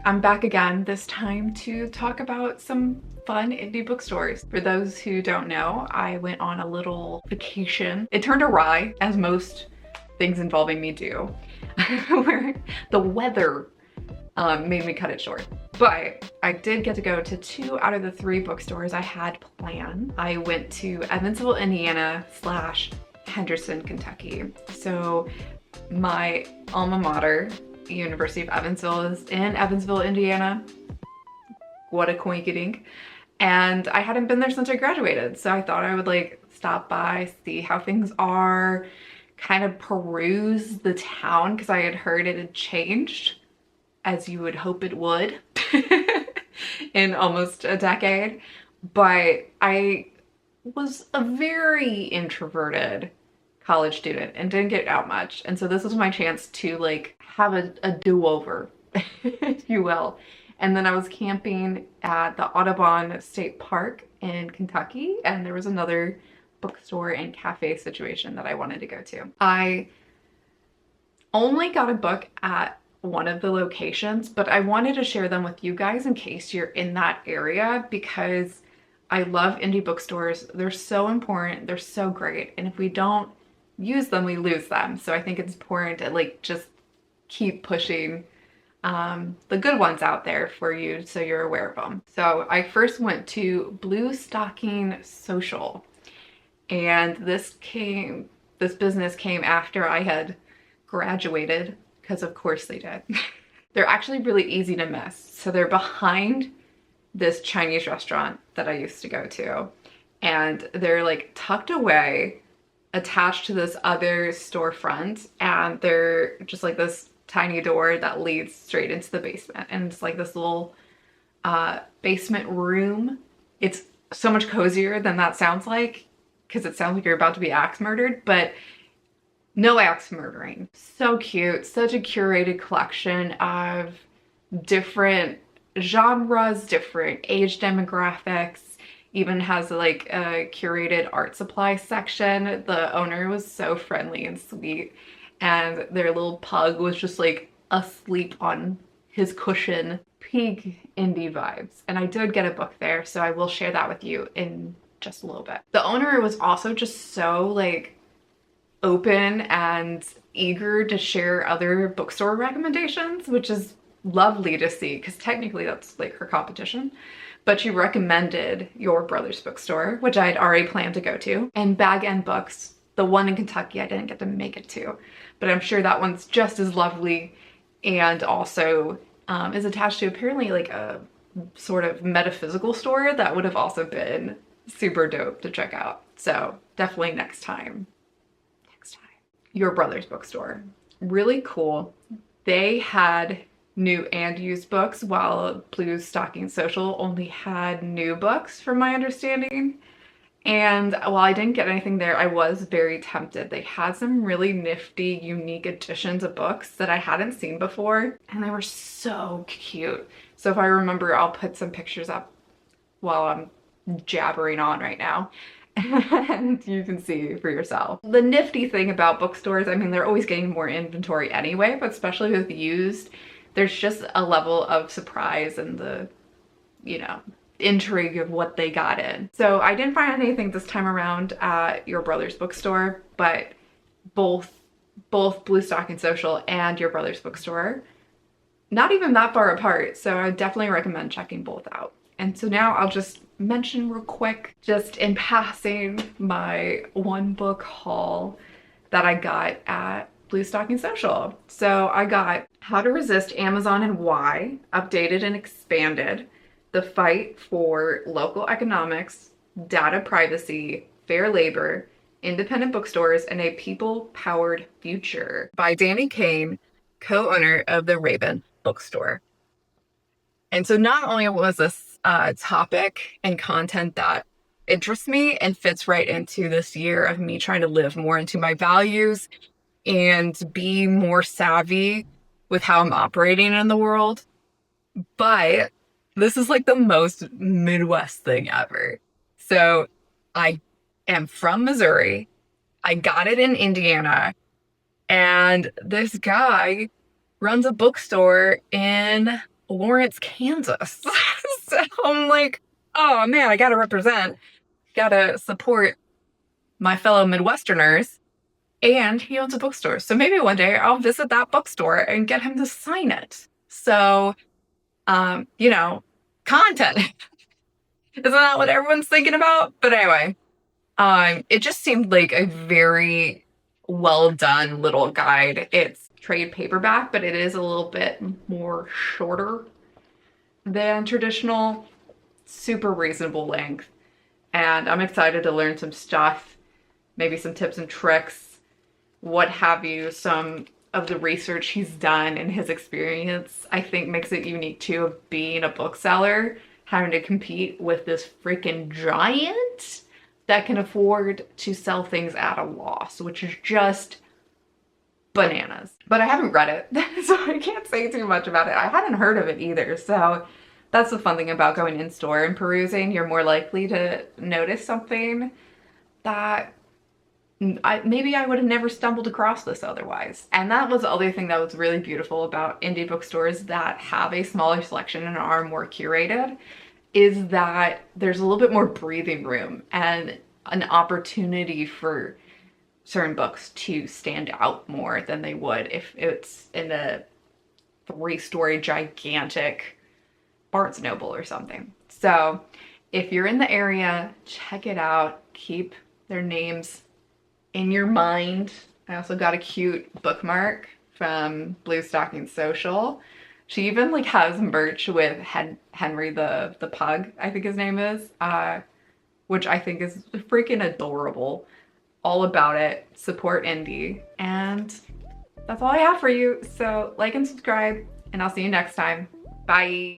I'm back again, this time to talk about some fun indie bookstores. For those who don't know, I went on a little vacation. It turned awry, as most things involving me do, where the weather made me cut it short. But I did get to go to 2 out of the 3 bookstores I had planned. I went to Evansville, Indiana / Henderson, Kentucky. So my alma mater, University of Evansville, is in Evansville, Indiana. What a coinkydink. And I hadn't been there since I graduated, so I thought I would like stop by, see how things are, kind of peruse the town because I had heard it had changed, as you would hope it would, in almost a decade. But I was a very introverted college student and didn't get out much. And so this was my chance to like have a do-over, if you will. And then I was camping at the Audubon State Park in Kentucky, and there was another bookstore and cafe situation that I wanted to go to. I only got a book at one of the locations, but I wanted to share them with you guys in case you're in that area, because I love indie bookstores. They're so important, they're so great, and if we don't use them, we lose them. So I think it's important to like just keep pushing the good ones out there for you so you're aware of them. So I first went to Blue Stocking Social, and this business came after I had graduated, because of course they did. They're actually really easy to miss. So they're behind this Chinese restaurant that I used to go to, and they're like tucked away, attached to this other storefront, and they're just like this tiny door that leads straight into the basement, and it's like this little basement room. It's so much cozier than that sounds like, because it sounds like you're about to be axe murdered, but no axe murdering. So cute, such a curated collection of different genres, different age demographics. Even has like a curated art supply section. The owner was so friendly and sweet, and their little pug was just like asleep on his cushion. Peak indie vibes. And I did get a book there, so I will share that with you in just a little bit. The owner was also just so like open and eager to share other bookstore recommendations, which is lovely to see, because technically that's like her competition. But she recommended Your Brother's Bookstore, which I had already planned to go to, and Bag End Books, the one in Kentucky I didn't get to make it to, but I'm sure that one's just as lovely, and also is attached to apparently like a sort of metaphysical store that would have also been super dope to check out. So definitely next time. Your Brother's Bookstore. Really cool. They had new and used books, while Blue Stocking Social only had new books, from my understanding. And while I didn't get anything there, I was very tempted. They had some really nifty, unique editions of books that I hadn't seen before, and they were so cute. So if I remember, I'll put some pictures up while I'm jabbering on right now, and you can see for yourself. The nifty thing about bookstores, I mean, they're always getting more inventory anyway, but especially with used, there's just a level of surprise and the, you know, intrigue of what they got in. So I didn't find anything this time around at Your Brother's Bookstore, but both Blue Stocking Social and Your Brother's Bookstore, not even that far apart. So I definitely recommend checking both out. And so now I'll just mention real quick, just in passing, my one book haul that I got at Blue Stocking Social. So I got How to Resist Amazon and Why, updated and expanded, The Fight for Local Economics, Data Privacy, Fair Labor, Independent Bookstores, and a People-Powered Future by Danny Kane, co-owner of the Raven Bookstore. And so not only was this topic and content that interests me and fits right into this year of me trying to live more into my values and be more savvy with how I'm operating in the world, but this is like the most Midwest thing ever. So I am from Missouri. I got it in Indiana, and this guy runs a bookstore in Lawrence, Kansas. So I'm like, oh man, I gotta represent, gotta support my fellow Midwesterners. And he owns a bookstore. So maybe one day I'll visit that bookstore and get him to sign it. So, you know, content. Isn't that what everyone's thinking about? But anyway, it just seemed like a very well done little guide. It's trade paperback, but it is a little bit more shorter than traditional, super reasonable length. And I'm excited to learn some stuff, maybe some tips and tricks, what have you. Some of the research he's done and his experience, I think, makes it unique too, of being a bookseller, having to compete with this freaking giant that can afford to sell things at a loss, which is just bananas. But I haven't read it, so I can't say too much about it. I hadn't heard of it either, so that's the fun thing about going in store and perusing. You're more likely to notice something that maybe I would have never stumbled across this otherwise. And that was the other thing that was really beautiful about indie bookstores that have a smaller selection and are more curated, is that there's a little bit more breathing room and an opportunity for certain books to stand out more than they would if it's in a 3-story gigantic Barnes Noble or something. So if you're in the area, check it out. Keep their names in your mind. I also got a cute bookmark from Blue Stocking Social. She even like has merch with Henry the pug, I think his name is, which I think is freaking adorable. All about it. Support indie. And that's all I have for you. So like and subscribe, and I'll see you next time. Bye.